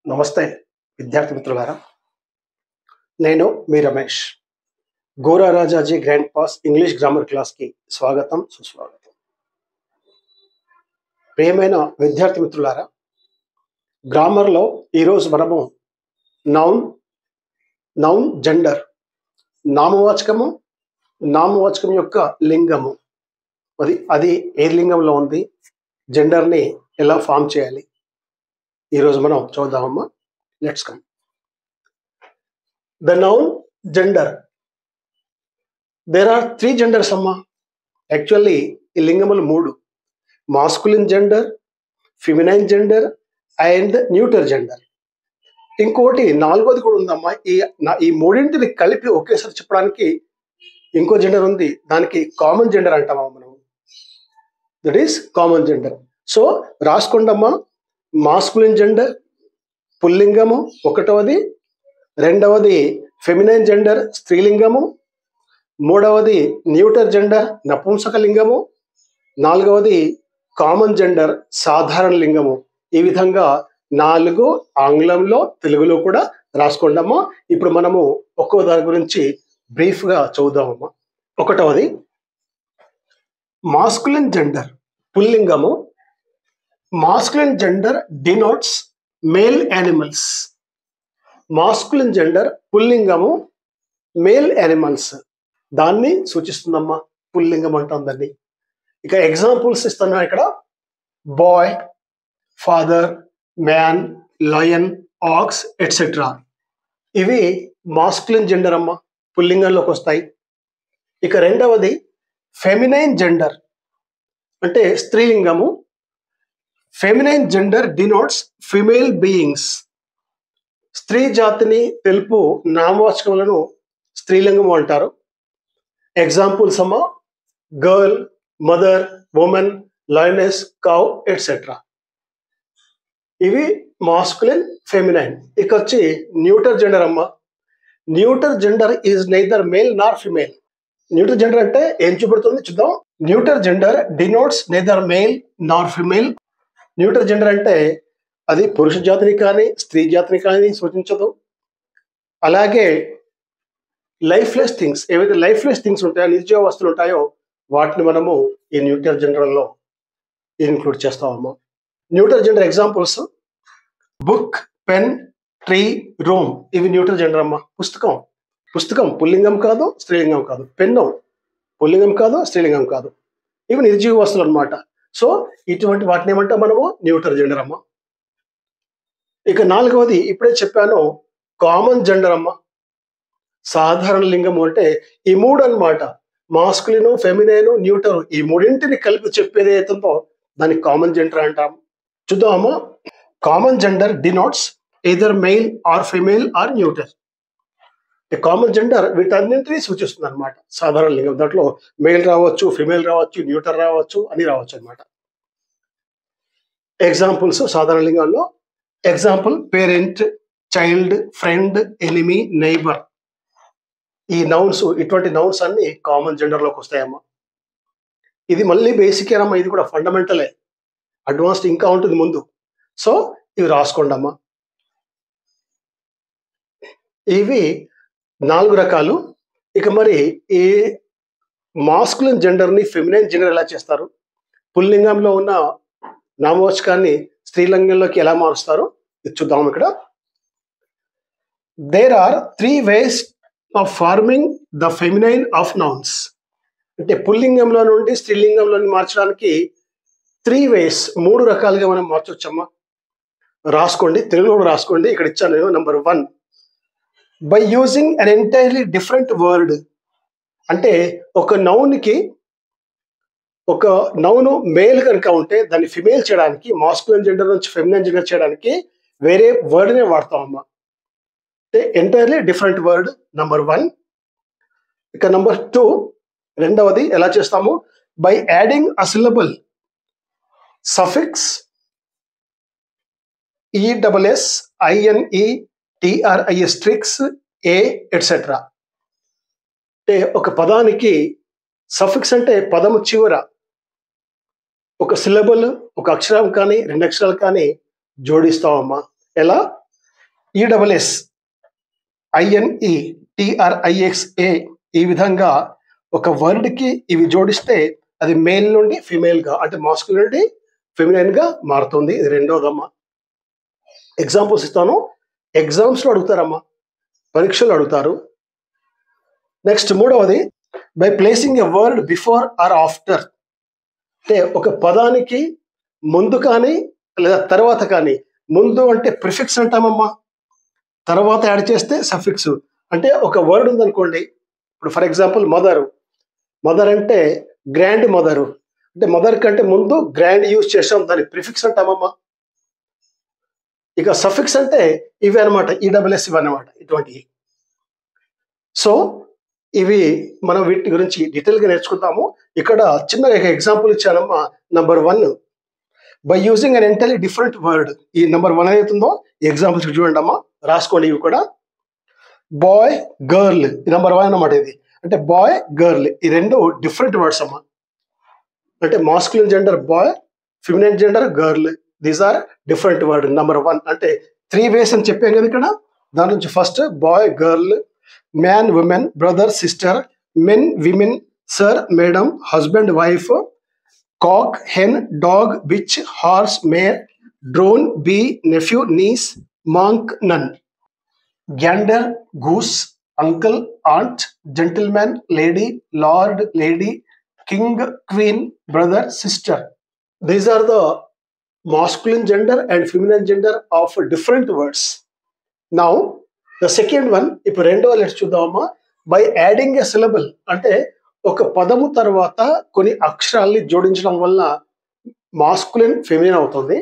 నమస్తే విద్యార్థి మిత్రులారా. నేను మీ Ramesh. Gora Rajaji grand pass English grammar క్లాస్కి స్వాగతం, సుస్వాగతం. ప్రియమైన విద్యార్థి మిత్రులారా, గ్రామర్లో ఈరోజు మనము నౌన్ జెండర్, నామవాచకము, నామవాచకం యొక్క లింగము, అది ఏ లింగంలో ఉంది, జెండర్ని ఎలా ఫామ్ చేయాలి, ఈరోజు మనం చూద్దామమ్మా. Let's come. The noun gender. There are 3 genders అమ్మా. యాక్చువల్లీ ఈ లింగములు 3: masculine gender, feminine gender and neuter gender. ఇంకోటి 4వది కూడా ఉందమ్మా. ఈ మూడింటిని కలిపి ఒకేసారి చెప్పడానికి ఇంకో జెండర్ ఉంది. దానికి కామన్ జెండర్ అంటామా మనం. That is common gender. So రాసుకోండమ్మా. మాస్కులిన్ జెండర్ పుల్లింగము 1వది, 2వది ఫెమినైన్ జెండర్ స్త్రీలింగము, 3వది న్యూటర్ జెండర్ నపుంసకలింగము, 4వది కామన్ జెండర్ సాధారణ లింగము. ఈ విధంగా 4 ఆంగ్లంలో, తెలుగులో కూడా రాసుకోండమ్మా. ఇప్పుడు మనము ఒక్కో దాని గురించి బ్రీఫ్గా చూద్దామమ్మా. 1వది మాస్కులిన్ జెండర్ పుల్లింగము. Masculine gender denotes male animals. Masculine gender పుల్లింగము, మేల్ యానిమల్స్ దాన్ని సూచిస్తుందమ్మా. పుల్లింగం అంటాం దాన్ని. ఇక ఎగ్జాంపుల్స్ ఇస్తున్నా ఇక్కడ. Boy, father, man, lion, ox etcetera. ఇవి మాస్కులిన్ జెండర్ అమ్మా, పుల్లింగంలోకి వస్తాయి. ఇక 2వది ఫెమినైన్ జెండర్ అంటే స్త్రీలింగము. Feminine gender denotes female beings. స్త్రీ జాతిని తెలుపు నామవాచకములను స్త్రీలింగము అంటారు. ఎగ్జాంపుల్స్ అమ్మా: girl, mother, women, lioness, cow etcetera. ఇవి మాస్కులిన్, ఫెమినైన్. ఇక వచ్చి న్యూటర్ జెండర్ అమ్మా. Neuter gender is neither male Nar female. Neuter gender అంటే ఏం చూపెడుతుంది చూద్దాం. Neuter gender denotes neither male నార్ ఫిమేల్. న్యూటర్ జెండర్ అంటే అది పురుష జాతిని కానీ స్త్రీ జాతిని కానీ సూచించదు. అలాగే లైఫ్లెస్ థింగ్స్, ఏవైతే లైఫ్లెస్ థింగ్స్ ఉంటాయో, నిర్జీవ వస్తువులు ఉంటాయో, వాటిని మనము ఈ న్యూటర్ జెండర్లో ఇన్క్లూడ్ చేస్తామమ్మా. Neuter gender examples: book, pen, tree, room. ఇవి న్యూటర్ జెండర్ అమ్మా. పుస్తకం పుల్లింగం కాదు, స్త్రీలింగం కాదు. పెన్ను పుల్లింగం కాదు, స్త్రీలింగం కాదు. ఇవి నిర్జీవ వస్తువులు అనమాట. సో ఇటువంటి వాటిని ఏమంటాం మనము న్యూటర్ జెండర్ అమ్మా. ఇక 4వది ఇప్పుడే చెప్పాను, కామన్ జెండర్ అమ్మా. సాధారణ లింగము అంటే ఈ 3 అన్నమాట. మాస్కులిన్, ఫెమినైన్, న్యూటర్, ఈ మూడింటిని కలిపి చెప్పేది అవుతుందో దాన్ని కామన్ జెండర్ అంటాం. చూద్దామమ్మా. Common gender denotes either male or female or neuter. Common gender వీటన్నింటినీ సూచిస్తుంది అనమాట. సాధారణ లింగం దాంట్లో మెయిల్ రావచ్చు, ఫిమేల్ రావచ్చు, న్యూటర్ రావచ్చు, అని రావచ్చు అనమాట. ఎగ్జాంపుల్స్ సాధారణ లింగాల్లో: example parent, child, friend, enemy, neighbour. ఈ నౌన్స్, ఇటువంటి నౌన్స్ అన్ని కామన్ జెండర్లోకి వస్తాయమ్మా. ఇది మళ్ళీ బేసిక్ ఏనమ్మా. ఇది కూడా ఫండమెంటలే. అడ్వాన్స్డ్ ఇంకా ఉంటుంది ముందు. సో ఇవి రాసుకోండి అమ్మా. ఇవి 4 రకాలు. ఇక మరి ఈ మాస్కులిన్ జెండర్ని ఫెమినైన్ జెండర్ ఎలా చేస్తారు, పుల్లింగంలో ఉన్న నామవాచకాన్ని స్త్రీలింగంలోకి ఎలా మారుస్తారు ఇది చూద్దాం ఇక్కడ. There are 3 ways of forming the feminine of nouns. అంటే పుల్లింగంలో నుండి స్త్రీలింగంలోని మార్చడానికి 3 ways, 3 రకాలుగా మనం మార్చొచ్చమ్మా. రాసుకోండి, తెలుగులో కూడా రాసుకోండి. ఇక్కడ ఇచ్చాను నేను. Number 1, by using an entirely different word. అంటే ఒక నౌను మేల్ కనుక ఉంటే దాన్ని ఫిమేల్ చేయడానికి, మాస్కులిన్ జెండర్ నుంచి ఫెమినైన్ జెండర్ చేయడానికి వేరే వర్డ్నే వాడతామమ్మా. అంటే ఎంటైర్లీ డిఫరెంట్ వర్డ్, నెంబర్ 1. ఇక నెంబర్ 2, 2వది ఎలా చేస్తాము, by adding a syllable suffix ESS, INE, TRIS, tricks, A etcetera. అంటే ఒక పదానికి సఫిక్స్ అంటే పదము చివర ఒక సిలబుల్, ఒక అక్షరం కానీ 2 అక్షరాలు కానీ జోడిస్తామమ్మా. ఎలా? ఈడబ్ల్యూఎస్ INE TRIXA ఈ విధంగా ఒక వర్డ్ కి ఇవి జోడిస్తే అది మేల్ నుండి ఫిమేల్ గా అంటే మాస్కుల్ నుండి ఫెమినైన్ గా మారుతుంది. ఇది రెండోదమ్మా. ఎగ్జాంపుల్స్ ఇస్తాను, ఎగ్జామ్స్ లో అడుగుతారమ్మా, పరీక్షలు అడుగుతారు. నెక్స్ట్ మూడవది by placing a word before or after, అంటే ఒక పదానికి ముందు కానీ లేదా తర్వాత కానీ, ముందు అంటే ప్రిఫిక్స్ అంటామమ్మా, తర్వాత యాడ్ చేస్తే సఫిక్స్. అంటే ఒక వర్డ్ ఉందనుకోండి, ఇప్పుడు ఫర్ ఎగ్జాంపుల్ మదర్ అంటే గ్రాండ్ మదరు, అంటే మదర్ కంటే ముందు గ్రాండ్ యూజ్ చేసాం, దాన్ని ప్రిఫిక్స్ అంటామమ్మా. ఇక సఫిక్స్ అంటే ఇవి అనమాట, ఈడబ్ల్యూఎస్ ఇవి అనమాట, ఇటువంటివి. సో ఇవి మనం వీటి గురించి డీటెయిల్గా నేర్చుకుందాము. ఇక్కడ చిన్న ఎగ్జాంపుల్ ఇచ్చానమ్మా. Number 1, by using an entirely different word. ఈ నంబర్ 1 ఏదైతుందో ఎగ్జాంపుల్స్ చూడండి అమ్మా, రాసుకోండి. ఇవి కూడా బాయ్ గర్ల్, ఈ నంబర్ 1 అన్నమాట. ఇది అంటే బాయ్ గర్ల్, ఈ రెండు డిఫరెంట్ వర్డ్స్ అమ్మా. అంటే masculine gender boy, feminine gender girl, these are different word. Number 1 అంటే 3 వేస్ అని చెప్పాం కదా ఇక్కడ. దాని నుంచి first boy girl, man woman, brother sister, men women, sir madam, husband wife, cock hen, dog bitch, horse mare, drone bee, nephew niece, monk nun, gander goose, uncle aunt, gentleman lady, lord lady, king queen, brother sister. These are the masculine gender and feminine gender of different words. Now the second one, ఇప్పుడు రెండో let's చూద్దామమ్మా. By adding a syllable, అంటే ఒక పదము తర్వాత కొన్ని అక్షరాల్ని జోడించడం వల్ల మాస్కులిన్ ఫెమినిన్ అవుతుంది.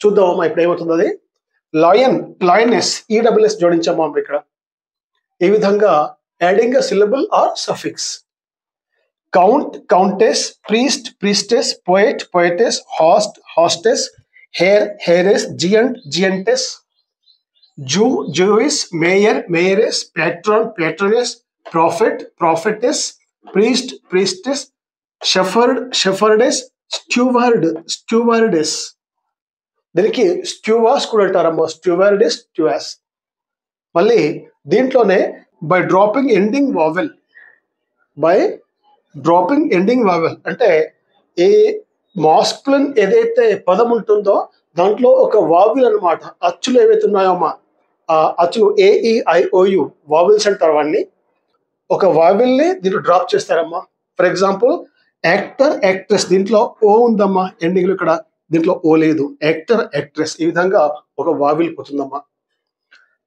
చూద్దామమ్మా ఇప్పుడు ఏమవుతుంది. అది లయన్, లయనెస్, ఈడబ్ల్యూఎస్ జోడించామా ఇక్కడ. ఈ విధంగా adding a syllable or suffix. Count, countess, priest, priestess, poet, poetess, host, hostess, heir, heiress, giant, giantess, Jew, Jewess, mayor, mayoress, patron, patroness, prophet, prophetess, priest, priestess, shepherd, shepherdess, steward, stewardess. దీనికి స్ట్యూవాస్ కూడా అంటారమ్మా, స్ట్యూవర్డెస్, స్ట్యూవాస్. మళ్ళీ దీంట్లోనే by dropping ending vowel, by dropping ending vowel అంటే ఈ masculine ఏదైతే పదం ఉంటుందో దాంట్లో ఒక వావెల్ అనమాట. అచ్చులు ఏవైతే ఉన్నాయోమ్మా, ఆ అచ్చులు AEIOU వావెల్స్ అంటారు. వాడిని ఒక వావెల్ని దీంట్లో డ్రాప్ చేస్తారమ్మా. ఫర్ ఎగ్జాంపుల్ యాక్టర్, యాక్ట్రెస్, దీంట్లో ఓ ఉందమ్మా ఎండింగ్లో, ఇక్కడ దీంట్లో ఓ లేదు. యాక్టర్, యాక్ట్రెస్, ఈ విధంగా ఒక వావెల్ పోతుందమ్మా.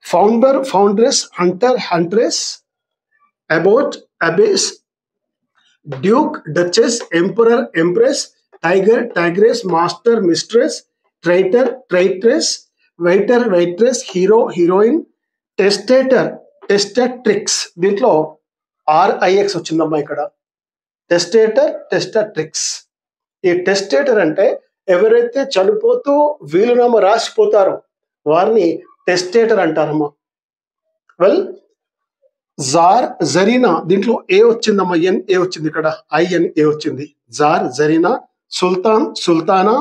Founder, foundress, hunter, huntress, abbot, abbess, duke, duchess, emperor, empress, tiger, tigress, master, mistress, traitor, traitress, waiter, waitress, hero, heroine, testator, testatrix, దీంట్లో RIX వచ్చిందమ్మా ఇక్కడ. Testator, testatrix. ఈ టెస్టేటర్ అంటే ఎవరైతే చనిపోతూ వీలునామా రాసిపోతారో వారిని టెస్టేటర్ అంటారమ్మా. వెల్, జార్, జరీనా, దీంట్లో ఏ వచ్చిందమ్మా, NA వచ్చింది ఇక్కడ, INA వచ్చింది. Czar, czarina, sultan, sultana,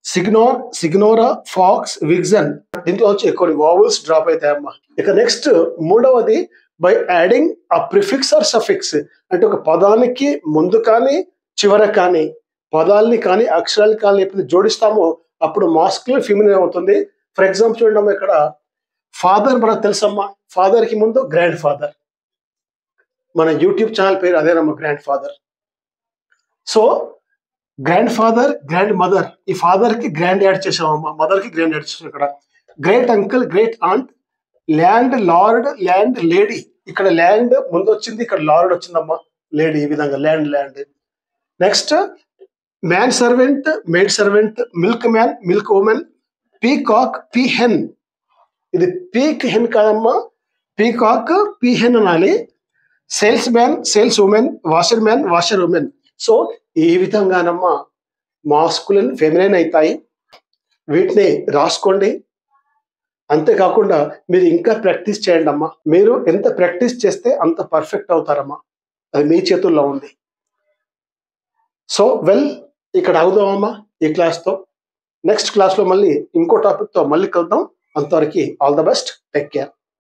signor, signora, fox, vixen, దీంట్లో వచ్చి కొన్ని వావెల్స్ డ్రాప్ అవుతాయమ్మా. ఇక నెక్స్ట్ మూడవది బై యాడింగ్ ఆ ప్రిఫిక్స్ ఆర్ సఫిక్స్, అంటే ఒక పదానికి ముందు కానీ చివర కానీ పదాలని కానీ అక్షరాలు కానీ ఎప్పుడు జోడిస్తామో అప్పుడు మాస్కులిన్ ఫెమినిన్ అవుతుంది. ఫర్ ఎగ్జాంపుల్ చూడండి అమ్మా, ఇక్కడ ఫాదర్ మనకు తెలుసమ్మా, ఫాదర్ కి ముందు గ్రాండ్ ఫాదర్, మన యూట్యూబ్ ఛానల్ పేరు అదేనమ్మా, grandfather. So grandfather, grandmother, ఈ ఫాదర్ కి గ్రాండ్ యాడ్ చేసామమ్మా, మదర్ కి గ్రాండ్ యాడ్ చేసాం. ఇక్కడ great uncle, great aunt, land, lord, landlady, ఇక్కడ ల్యాండ్ ముందు వచ్చింది, ఇక్కడ లార్డ్ వచ్చిందమ్మా, లేడీ, ఈ విధంగా land, land. Next manservant, maidservant, milk man, milk women, peacock, పీహెన్, ఇది పీక్ హెన్ కాదమ్మా, పీకాక్, పీహెన్ అనాలి. Sales man, sales women, washer man, washer women. So ఈ విధంగానమ్మా మాస్కులిన్ ఫెమినైన్ అవుతాయి. వీటిని రాసుకోండి. అంతేకాకుండా మీరు ఇంకా ప్రాక్టీస్ చేయండి అమ్మా. మీరు ఎంత ప్రాక్టీస్ చేస్తే అంత పర్ఫెక్ట్ అవుతారమ్మా, అది మీ చేతుల్లో ఉంది. సో వెల్, ఇక్కడ అవుదామమ్మా ఈ క్లాస్తో. నెక్స్ట్ క్లాస్లో మళ్ళీ ఇంకో టాపిక్తో మళ్ళీ కలుద్దాం. అంతవరకు all the best, take care.